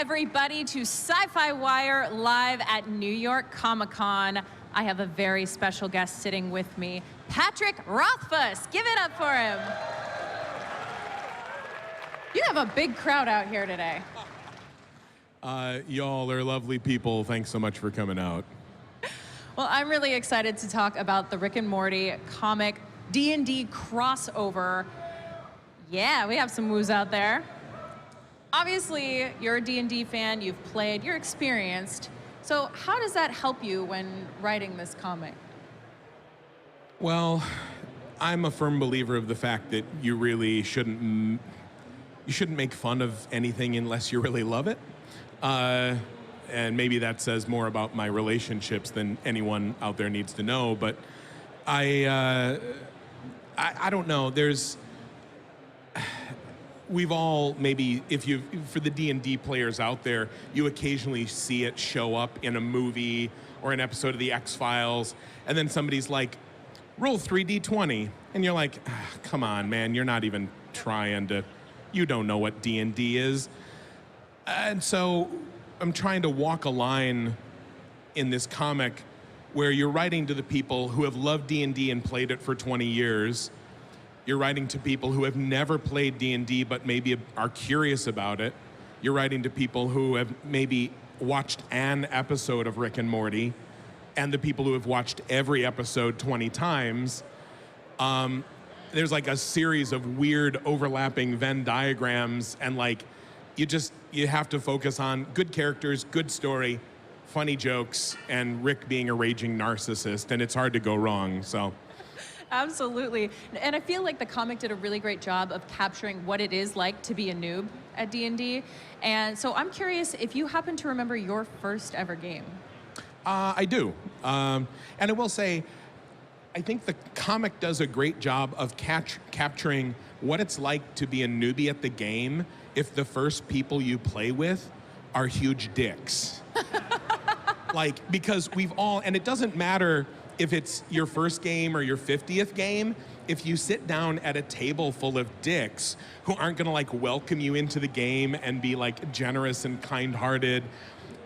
everybody, to SYFY WIRE live at New York Comic-Con. I have a very special guest sitting with me, Patrick Rothfuss. Give it up for him. You have a big crowd out here today. Y'all are lovely people. Thanks so much for coming out. Well, I'm really excited to talk about the Rick and Morty comic D&D crossover. Yeah, we have some woos out there. Obviously, you're a D&D fan, you've played, you're experienced. So how does that help you when writing this comic? Well, I'm a firm believer of the fact that you really shouldn't make fun of anything unless you really love it. And maybe that says more about my relationships than anyone out there needs to know. But I don't know. We've all maybe, for the D&D players out there, you occasionally see it show up in a movie or an episode of the X-Files, and then somebody's like, roll 3d20, and you're like, come on, man, you're not even trying to, you don't know what D&D is. And so I'm trying to walk a line in this comic where you're writing to the people who have loved D&D and played it for 20 years. You're writing to people who have never played D&D but maybe are curious about it. You're writing to people who have maybe watched an episode of Rick and Morty, and the people who have watched every episode 20 times. There's like a series of weird overlapping Venn diagrams, and like you have to focus on good characters, good story, funny jokes, and Rick being a raging narcissist, and it's hard to go wrong, so. Absolutely. And I feel like the comic did a really great job of capturing what it is like to be a noob at D&D. And so I'm curious if you happen to remember your first ever game. I do. And I will say, I think the comic does a great job of capturing what it's like to be a newbie at the game if the first people you play with are huge dicks. Like, because we've all, and it doesn't matter if it's your first game or your 50th game, if you sit down at a table full of dicks who aren't gonna like welcome you into the game and be like generous and kind-hearted,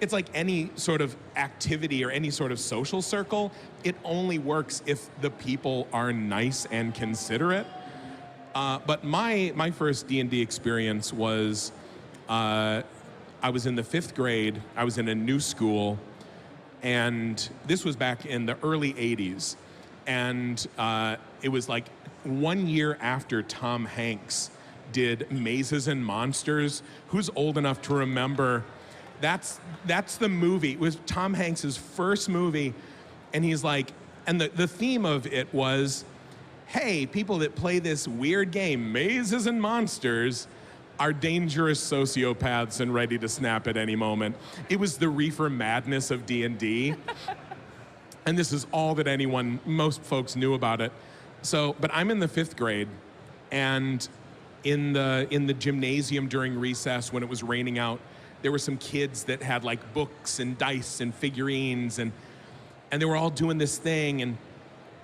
it's like any sort of activity or any sort of social circle, it only works if the people are nice and considerate. But my first D&D experience was, I was in the 5th grade, I was in a new school, and this was back in the early 80s. And it was like 1 year after Tom Hanks did Mazes and Monsters. Who's old enough to remember? That's the movie. It was Tom Hanks's first movie. And he's like, and the theme of it was, hey, people that play this weird game, Mazes and Monsters, are dangerous sociopaths and ready to snap at any moment. It was the reefer madness of D&D. And this is all that most folks knew about it. So, but I'm in the 5th grade, and in the gymnasium during recess when it was raining out, there were some kids that had like books and dice and figurines, and they were all doing this thing, and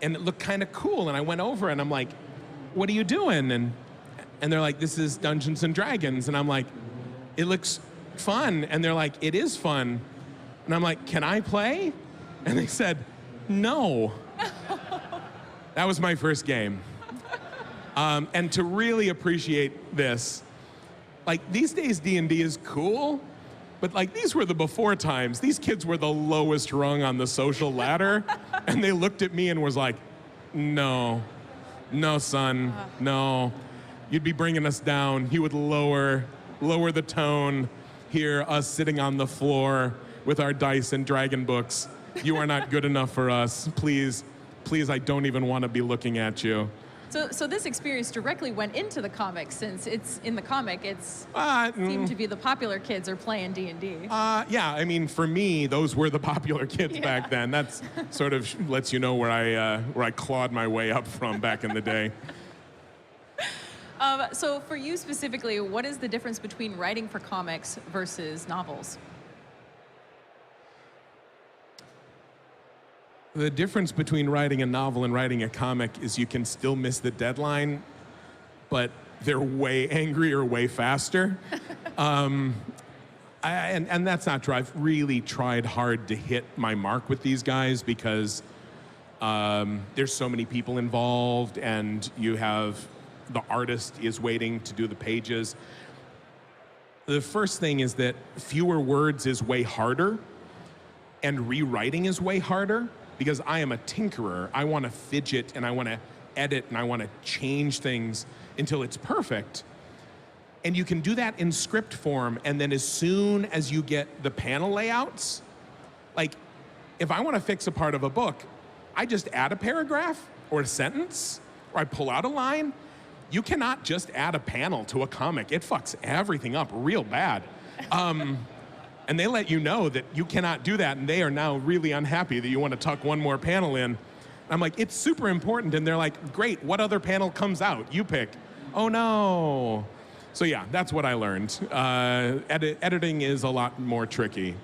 it looked kind of cool. And I went over and I'm like, what are you doing? And they're like, this is Dungeons and Dragons. And I'm like, it looks fun. And they're like, it is fun. And I'm like, can I play? And they said, no. That was my first game. And to really appreciate this, like these days D&D is cool, but like these were the before times. These kids were the lowest rung on the social ladder. And they looked at me and was like, no, son, no. You'd be bringing us down. You would lower the tone here, us sitting on the floor with our dice and dragon books. You are not good enough for us. Please, I don't even want to be looking at you. So this experience directly went into the comic, since it's in the comic, it's seemed to be the popular kids are playing D&D. Yeah, I mean, for me, those were the popular kids back then. That's sort of lets you know where I clawed my way up from back in the day. So for you specifically, what is the difference between writing for comics versus novels? The difference between writing a novel and writing a comic is you can still miss the deadline, but they're way angrier, way faster. And that's not true. I've really tried hard to hit my mark with these guys because there's so many people involved, and you have the artist is waiting to do the pages. The first thing is that fewer words is way harder, and rewriting is way harder because I am a tinkerer. I want to fidget, and I want to edit, and I want to change things until it's perfect. And you can do that in script form, and then as soon as you get the panel layouts, like if I want to fix a part of a book, I just add a paragraph or a sentence, or I pull out a line. You cannot just add a panel to a comic. It fucks everything up real bad. And they let you know that you cannot do that, and they are now really unhappy that you want to tuck one more panel in. I'm like, it's super important, and they're like, great, what other panel comes out? You pick. Oh no. So yeah, that's what I learned. Editing is a lot more tricky.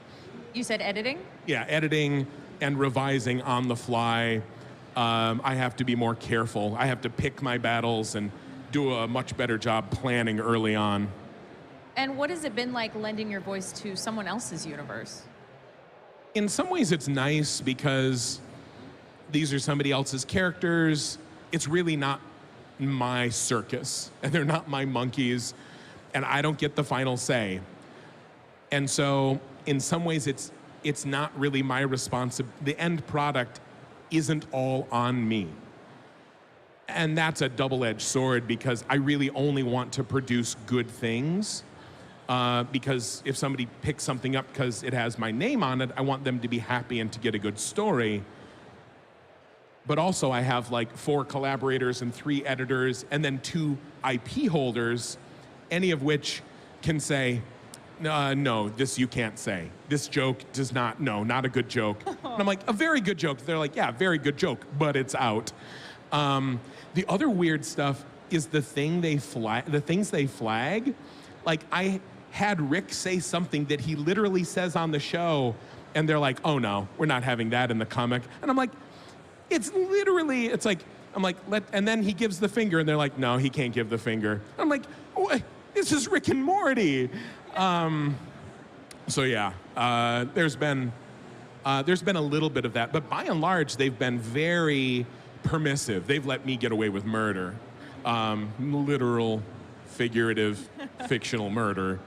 You said editing? Yeah, editing and revising on the fly. I have to be more careful. I have to pick my battles and do a much better job planning early on. And what has it been like lending your voice to someone else's universe? In some ways it's nice because these are somebody else's characters. It's really not my circus, and they're not my monkeys, and I don't get the final say. And so in some ways it's not really my responsibility. The end product isn't all on me. And that's a double-edged sword because I really only want to produce good things. Because if somebody picks something up because it has my name on it, I want them to be happy and to get a good story. But also I have like 4 collaborators and 3 editors and then 2 IP holders, any of which can say, no, this you can't say. This joke does not, no, not a good joke. And I'm like, a very good joke. They're like, yeah, very good joke, but it's out. The other weird stuff is the things they flag. Like I had Rick say something that he literally says on the show, and they're like, oh no, we're not having that in the comic. And I'm like, and then he gives the finger, and they're like, no, he can't give the finger. I'm like, oh, this is Rick and Morty. So yeah, there's been a little bit of that, but by and large, they've been very permissive. They've let me get away with murder, literal, figurative, fictional murder,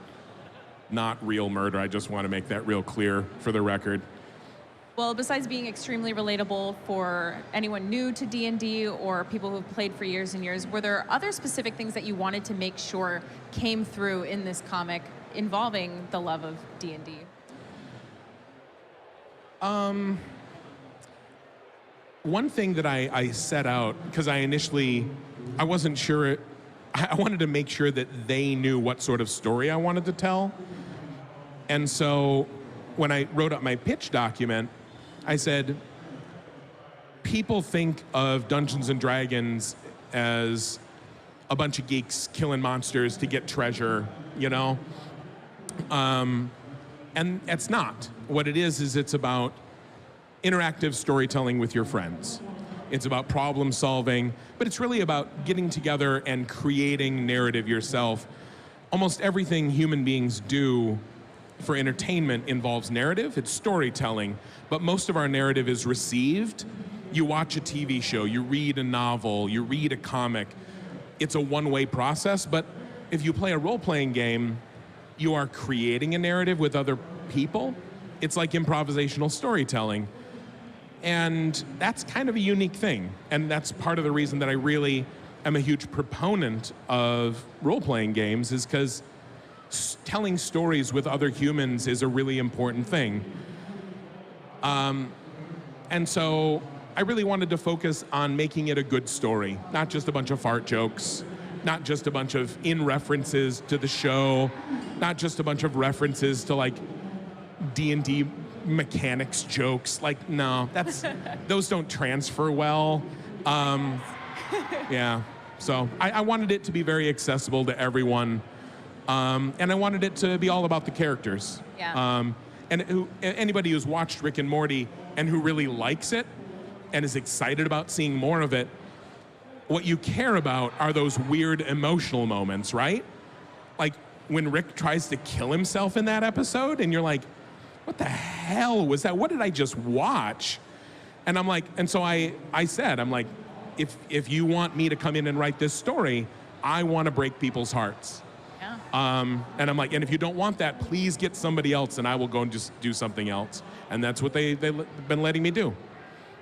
not real murder. I just want to make that real clear for the record. Well, besides being extremely relatable for anyone new to D&D or people who've played for years and years, were there other specific things that you wanted to make sure came through in this comic involving the love of D&D? One thing that I set out, because I wasn't sure, I wanted to make sure that they knew what sort of story I wanted to tell. And so when I wrote up my pitch document, I said, people think of Dungeons and Dragons as a bunch of geeks killing monsters to get treasure, you know? And it's not. What it is it's about interactive storytelling with your friends. It's about problem solving, but it's really about getting together and creating narrative yourself. Almost everything human beings do for entertainment involves narrative. It's storytelling, but most of our narrative is received. You watch a TV show, you read a novel, you read a comic. It's a one-way process, but if you play a role-playing game, you are creating a narrative with other people. It's like improvisational storytelling. And that's kind of a unique thing. And that's part of the reason that I really am a huge proponent of role-playing games, is because telling stories with other humans is a really important thing. And so I really wanted to focus on making it a good story, not just a bunch of fart jokes, not just a bunch of in-references to the show, not just a bunch of references to like D&D mechanics jokes. Like, no, those don't transfer well. Yeah, so I wanted it to be very accessible to everyone. And I wanted it to be all about the characters. Yeah. And anybody who's watched Rick and Morty and who really likes it and is excited about seeing more of it, what you care about are those weird emotional moments, right? Like when Rick tries to kill himself in that episode, and you're like, what the hell was that? What did I just watch? And I'm like, and so I said, I'm like, if you want me to come in and write this story, I want to break people's hearts. Yeah. And I'm like, and if you don't want that, please get somebody else, and I will go and just do something else. And that's what they've been letting me do.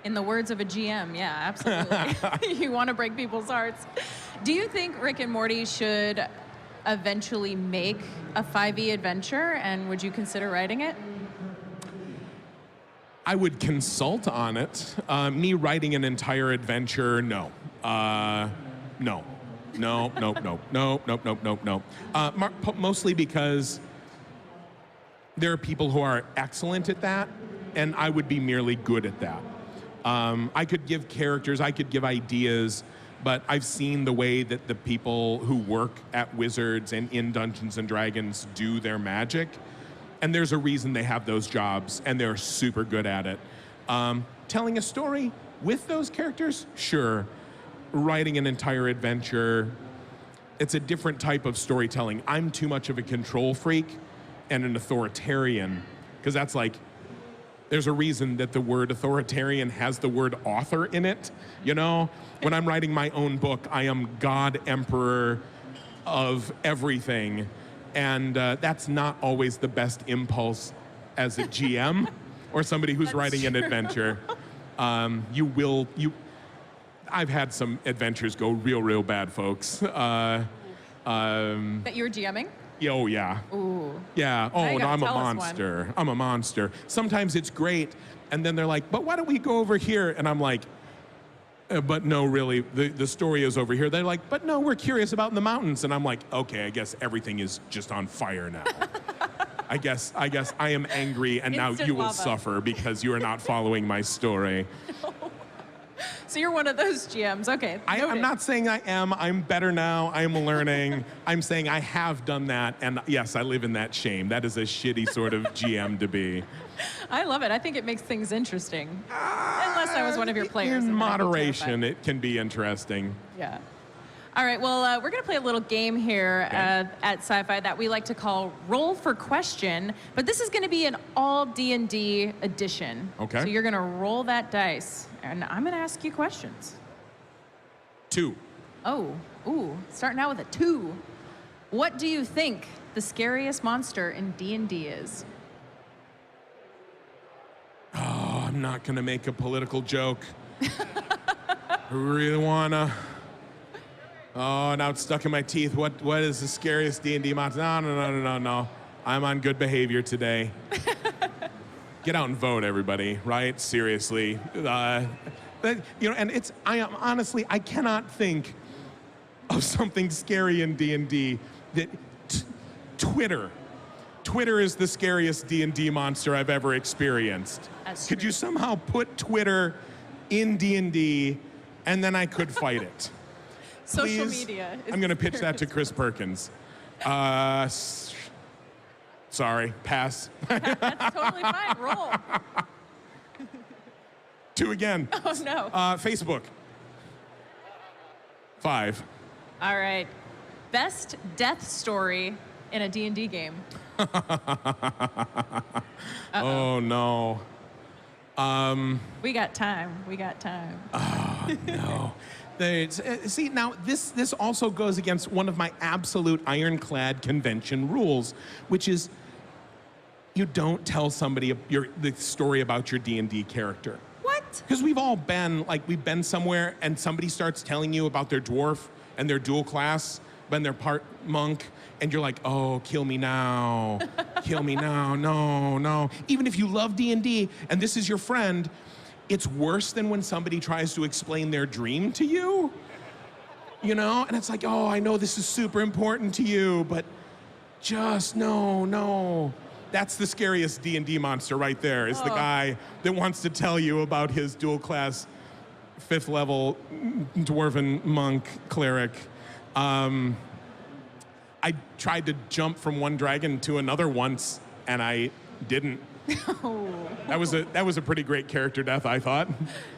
In the words of a GM, yeah, absolutely. You want to break people's hearts. Do you think Rick and Morty should eventually make a 5e adventure, and would you consider writing it? I would consult on it. Me writing an entire adventure, no. No. No, nope, nope, nope, nope, nope, nope, nope. Mostly because there are people who are excellent at that, and I would be merely good at that. I could give characters, I could give ideas, but I've seen the way that the people who work at Wizards and in Dungeons and Dragons do their magic, and there's a reason they have those jobs, and they're super good at it. Telling a story with those characters, sure. Writing an entire adventure, it's a different type of storytelling. I'm too much of a control freak and an authoritarian, because that's like, there's a reason that the word authoritarian has the word author in it. You know, when I'm writing my own book, I am God Emperor of everything. And that's not always the best impulse as a GM or somebody who's writing an adventure. I've had some adventures go real bad, folks. That you're GMing? Oh, yeah. Ooh. Yeah. Oh, no, I'm a tell us monster. one. I'm a monster. Sometimes it's great, and then they're like, but why don't we go over here? And I'm like, but no, really, the story is over here. They're like, but no, we're curious about in the mountains. And I'm like, okay, I guess everything is just on fire now. I guess I am angry, and now Instant you will lava. suffer because you are not following my story. So you're one of those GMs. Okay. I'm not saying I am. I'm better now. I'm learning. I'm saying I have done that. And yes, I live in that shame. That is a shitty sort of GM to be. I love it. I think it makes things interesting. Unless I was one of your players. In then I'd be moderation, terrified. it can be interesting. Yeah. All right, well, we're going to play a little game here at Sci-Fi that we like to call Roll for Question, but this is going to be an all D&D edition. Okay. So you're going to roll that dice, and I'm going to ask you questions. 2. Oh, ooh, starting out with a 2. What do you think the scariest monster in D&D is? Oh, I'm not going to make a political joke. I really want to. Oh, now it's stuck in my teeth. What is the scariest D&D monster? No. I'm on good behavior today. Get out and vote, everybody, right? Seriously. But, and honestly, I cannot think of something scary in D&D that Twitter. Twitter is the scariest D&D monster I've ever experienced. Could you somehow put Twitter in D&D, and then I could fight it? Social Please? media. I'm going to pitch that to Chris Perkins. Sorry, pass. That's totally fine. Roll. 2 again. Oh, no. Facebook. 5. All right. Best death story in a D&D game. Oh, no. We got time. Oh, no. See, now this also goes against one of my absolute ironclad convention rules, which is you don't tell somebody the story about your D&D character. What? Because we've been somewhere and somebody starts telling you about their dwarf and their dual class, when they're part monk, and you're like, oh, kill me now. Kill me now. No. Even if you love D&D and this is your friend, it's worse than when somebody tries to explain their dream to you, And it's like, oh, I know this is super important to you, but just no. That's the scariest D&D monster right there, is the guy that wants to tell you about his dual class 5th level dwarven monk cleric. I tried to jump from one dragon to another once, and I didn't. Oh. That was a pretty great character death, I thought.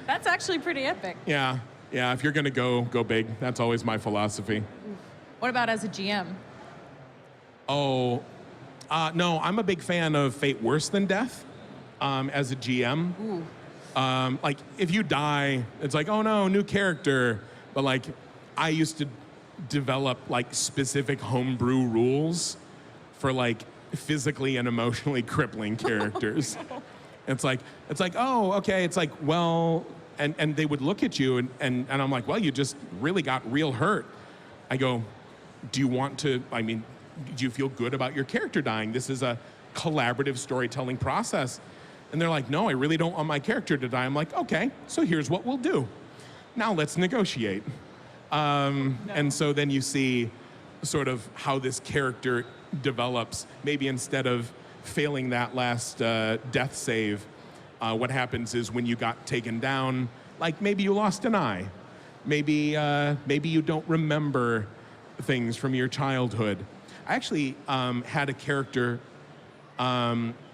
That's actually pretty epic. Yeah. If you're gonna go big. That's always my philosophy. What about as a GM? Oh, no, I'm a big fan of Fate Worse Than Death as a GM. Ooh. Like, if you die, it's like, oh no, new character. But like, I used to develop like specific homebrew rules for like physically and emotionally crippling characters. It's like, oh, okay. It's like, well, and they would look at you and I'm like, well, you just really got real hurt. I go, do you want to, I mean, do you feel good about your character dying? This is a collaborative storytelling process. And they're like, no, I really don't want my character to die. I'm like, okay, so here's what we'll do. Now let's negotiate. And so then you see sort of how this character develops. Maybe instead of failing that last death save, what happens is when you got taken down, like maybe you lost an eye. Maybe you don't remember things from your childhood. I actually had a character,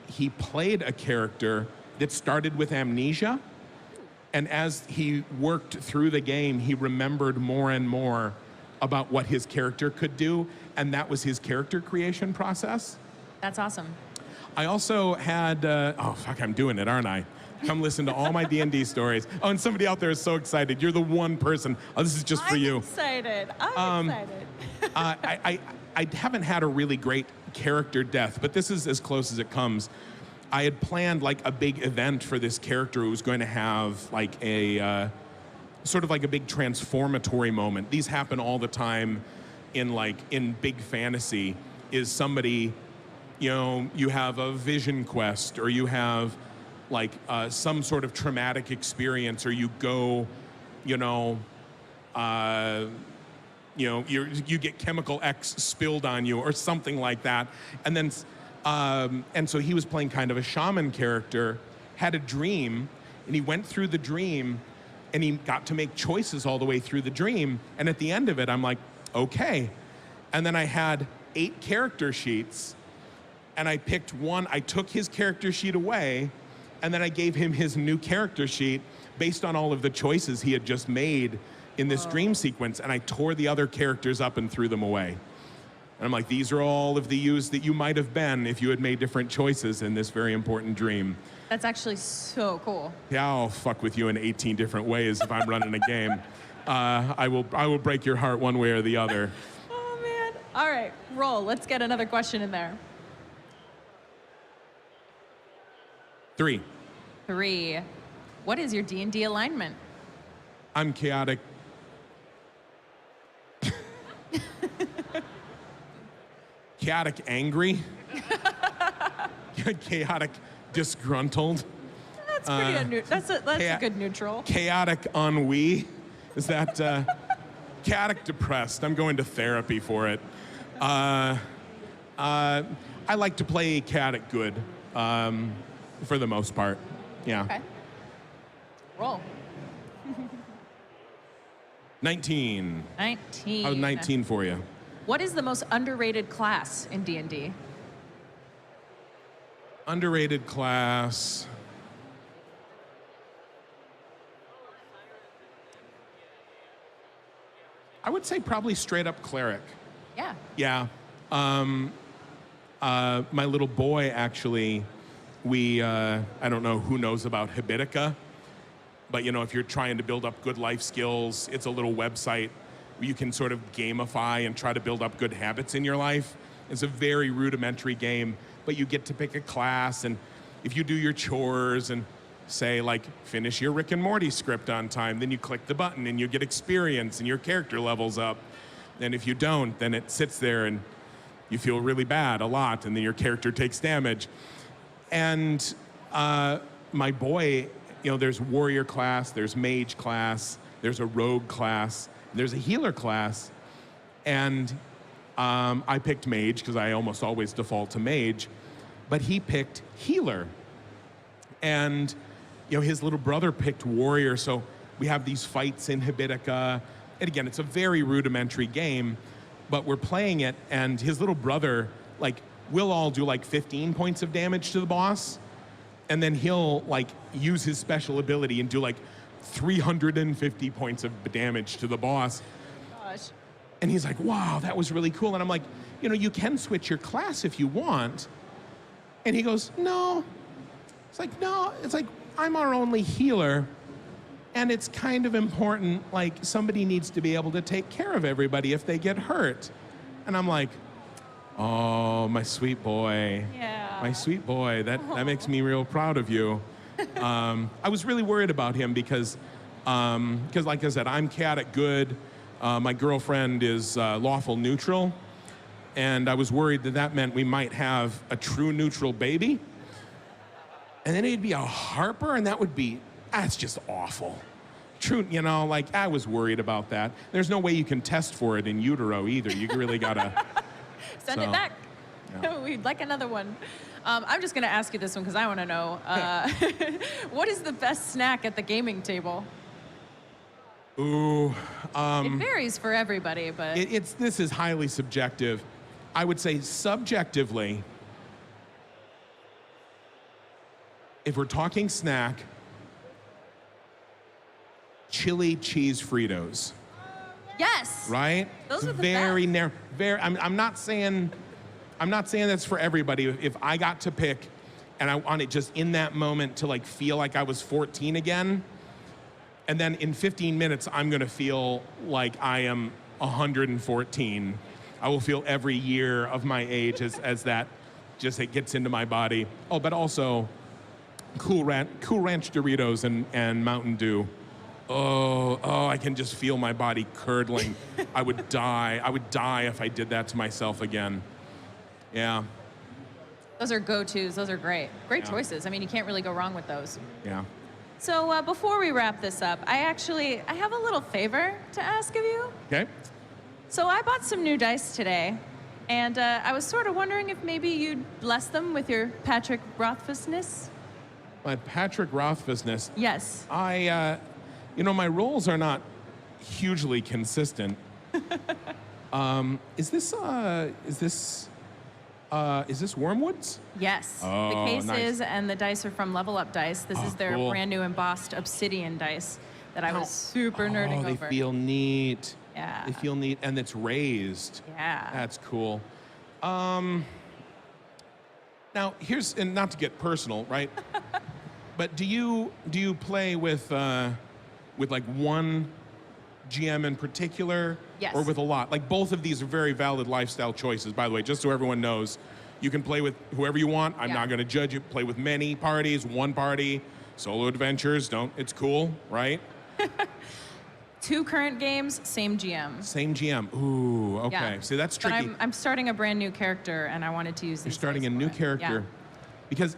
he played a character that started with amnesia. And as he worked through the game, he remembered more and more about what his character could do. And that was his character creation process. That's awesome. I also had, oh, fuck, I'm doing it, aren't I? Come listen to all my D&D stories. Oh, and somebody out there is so excited. You're the one person. Oh, this is just for you. I'm excited. I'm excited. I haven't had a really great character death, but this is as close as it comes. I had planned like a big event for this character who was going to have like a sort of like a big transformatory moment. These happen all the time in big fantasy. Is somebody, you know, you have a vision quest or you have like some sort of traumatic experience or you go, you get chemical X spilled on you or something like that. And then, and so he was playing kind of a shaman character, had a dream, and he went through the dream and he got to make choices all the way through the dream. And at the end of it, I'm like, okay. And then I had 8 character sheets and I picked one, I took his character sheet away and then I gave him his new character sheet based on all of the choices he had just made in this dream sequence, and I tore the other characters up and threw them away. And I'm like, these are all of the yous that you might have been if you had made different choices in this very important dream. That's actually so cool. Yeah, I'll fuck with you in 18 different ways if I'm running a game. I will break your heart one way or the other. Oh, man. All right, roll. Let's get another question in there. 3. 3. What is your D&D alignment? I'm chaotic. Chaotic angry. Chaotic disgruntled. That's pretty. That's a good neutral. Chaotic ennui. Is that chaotic depressed? I'm going to therapy for it. I like to play chaotic good for the most part. Yeah. Okay. Roll. 19. 19. How's 19 for you? What is the most underrated class in D&D? Underrated class. I would say probably straight up cleric. Yeah. Yeah. My little boy, actually, I don't know who knows about Habitica, but you know, if you're trying to build up good life skills, it's a little website where you can sort of gamify and try to build up good habits in your life. It's a very rudimentary game, but you get to pick a class, and if you do your chores and say like finish your Rick and Morty script on time, then you click the button and you get experience and your character levels up. And if you don't, then it sits there and you feel really bad a lot, and then your character takes damage. And my boy, you know, there's warrior class, there's mage class, there's a rogue class, there's a healer class. And I picked mage because I almost always default to mage, but he picked healer. And you know, his little brother picked warrior, so we have these fights in Habitica. And again, it's a very rudimentary game, but we're playing it, and his little brother, like, we'll all do like 15 points of damage to the boss, and then he'll like use his special ability and do like 350 points of damage to the boss. Gosh. And he's like, wow, that was really cool. And I'm like, you know, you can switch your class if you want. And he goes, no. It's like, no. It's like, I'm our only healer. And it's kind of important, like, somebody needs to be able to take care of everybody if they get hurt. And I'm like, oh, my sweet boy. Yeah. My sweet boy. That makes me real proud of you. I was really worried about him because like I said, I'm chaotic good. My girlfriend is lawful neutral. And I was worried that that meant we might have a true neutral baby. And then it'd be a Harper, and that would be, that's just awful. True, you know, like, I was worried about that. There's no way you can test for it in utero either. You really gotta... Send it back. Yeah. We'd like another one. I'm just gonna ask you this one because I wanna know. What is the best snack at the gaming table? Ooh. It varies for everybody, but... This is highly subjective. I would say subjectively, if we're talking snack, chili cheese Fritos. Yes. Right? Those are the very best. narrow. Very. I'm not saying that's for everybody. If I got to pick, and I wanted just in that moment to like feel like I was 14 again, and then in 15 minutes I'm gonna feel like I am 114. I will feel every year of my age as that just it gets into my body. Oh, but also Cool Ranch Doritos and Mountain Dew. Oh, I can just feel my body curdling. I would die. I would die if I did that to myself again. Yeah. Those are go-tos. Those are great. Great Yeah. choices. I mean, you can't really go wrong with those. Yeah. So before we wrap this up, I have a little favor to ask of you. Okay. So I bought some new dice today, and I was sort of wondering if maybe you'd bless them with your Patrick Rothfussness. My Patrick Rothfussness. Yes. You know, my rolls are not hugely consistent. Is this Wormwood's? Yes. Oh, the cases nice. and the dice are from Level Up Dice. This is their cool. brand new embossed obsidian dice that I was super nerding they over. feel neat. Yeah. They feel neat, and it's raised. Yeah. That's cool. Now, here's, and not to get personal, right? But do you play with like one GM in particular? Yes. Or with a lot? Like, both of these are very valid lifestyle choices, by the way, just so everyone knows. You can play with whoever you want. I'm not going to judge you. Play with many parties, one party, solo adventures. It's cool, right? 2 current games, same GM. Same GM. Ooh, okay. Yeah. See, that's tricky. But I'm starting a brand new character, and I wanted to use these. You're starting a dice new for it. character. Yeah. Because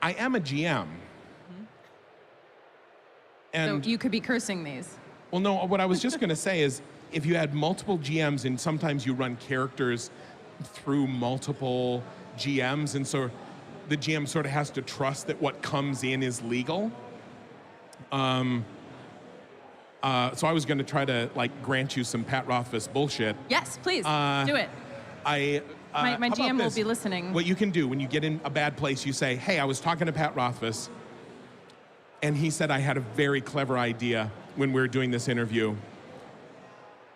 I am a GM. And So you could be cursing these. well, no, what I was just going to say is if you had multiple GMs and sometimes you run characters through multiple GMs, and so the GM sort of has to trust that what comes in is legal. So I was going to try to like grant you some Pat Rothfuss bullshit. Yes, please do it. My My GM will be listening. What you can do when you get in a bad place, you say, hey, I was talking to Pat Rothfuss, and he said I had a very clever idea when we were doing this interview.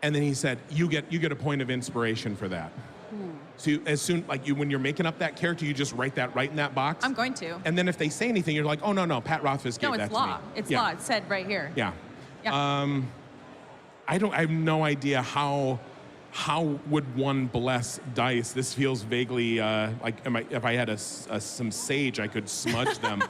And then he said, you get a point of inspiration for that. So when you're making up that character, you just write that right in that box. I'm going to. And then if they say anything, you're like, oh, no, Pat Rothfuss gave No, that it's to me. law. It's Yeah. law. It's said right here. Yeah. Yeah. I have no idea how would one bless dice. This feels vaguely like if I had some sage, I could smudge them.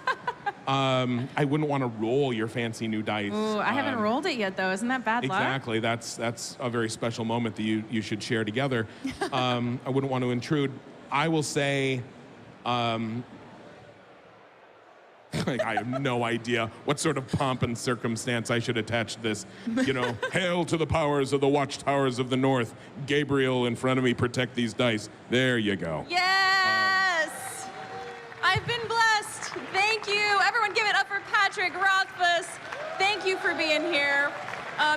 I wouldn't want to roll your fancy new dice. Ooh, I haven't rolled it yet, though. Isn't that bad luck? Exactly. That's a very special moment that you should share together. I wouldn't want to intrude. I will say, like, I have no idea what sort of pomp and circumstance I should attach to this. You know, hail to the powers of the watchtowers of the north. Gabriel in front of me, protect these dice. There you go. Yes! I've been blessed. Thank you. Everyone give it up for Patrick Rothfuss. Thank you for being here.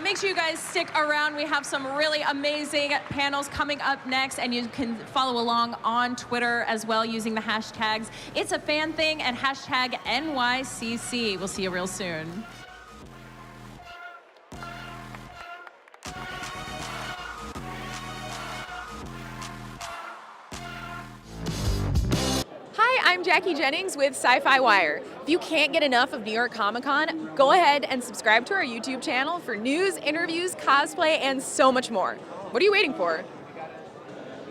Make sure you guys stick around. We have some really amazing panels coming up next, and you can follow along on Twitter as well using the hashtags It's a Fan Thing and hashtag NYCC. We'll see you real soon. I'm Jackie Jennings with SYFY WIRE. If you can't get enough of New York Comic Con, go ahead and subscribe to our YouTube channel for news, interviews, cosplay, and so much more. What are you waiting for?